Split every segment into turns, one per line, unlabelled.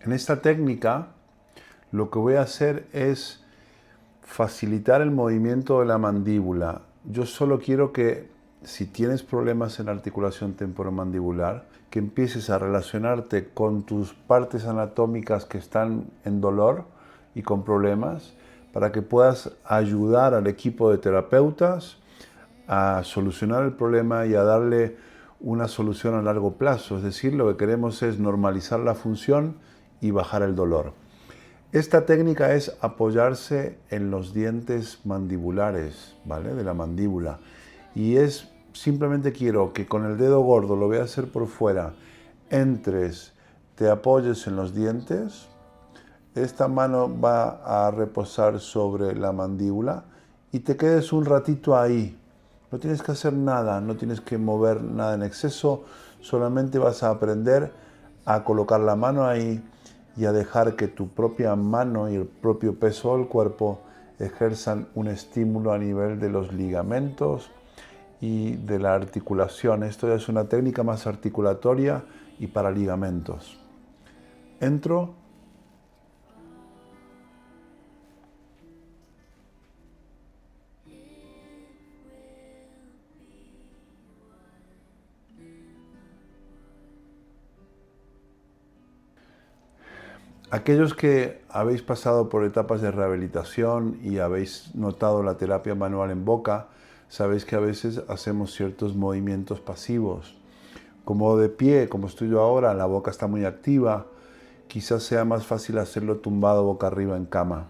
En esta técnica lo que voy a hacer es facilitar el movimiento de la mandíbula. Yo solo quiero que si tienes problemas en la articulación temporomandibular, que empieces a relacionarte con tus partes anatómicas que están en dolor y con problemas, para que puedas ayudar al equipo de terapeutas a solucionar el problema y a darle una solución a largo plazo. Es decir, lo que queremos es normalizar la función y bajar el dolor. Esta técnica es apoyarse en los dientes mandibulares, ¿vale? De la mandíbula. Y es, simplemente quiero que con el dedo gordo, lo voy a hacer por fuera, entres, te apoyes en los dientes, esta mano va a reposar sobre la mandíbula y te quedes un ratito ahí. No tienes que hacer nada, no tienes que mover nada en exceso, solamente vas a aprender a colocar la mano ahí y a dejar que tu propia mano y el propio peso del cuerpo ejerzan un estímulo a nivel de los ligamentos y de la articulación. Esto es una técnica más articulatoria y para ligamentos. Entro. Aquellos que habéis pasado por etapas de rehabilitación y habéis notado la terapia manual en boca, sabéis que a veces hacemos ciertos movimientos pasivos. Como de pie, como estoy yo ahora, la boca está muy activa, quizás sea más fácil hacerlo tumbado boca arriba en cama,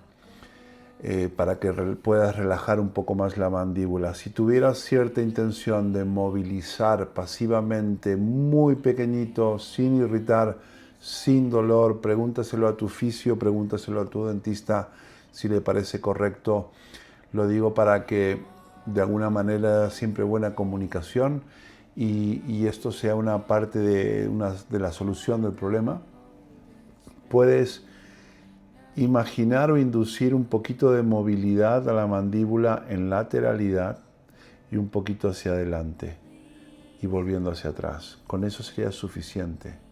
para que puedas relajar un poco más la mandíbula. Si tuvieras cierta intención de movilizar pasivamente, muy pequeñito, sin irritar, sin dolor, pregúntaselo a tu fisio, pregúntaselo a tu dentista si le parece correcto. Lo digo para que de alguna manera siempre buena comunicación y esto sea una parte de la solución del problema. Puedes imaginar o inducir un poquito de movilidad a la mandíbula en lateralidad y un poquito hacia adelante y volviendo hacia atrás. Con eso sería suficiente.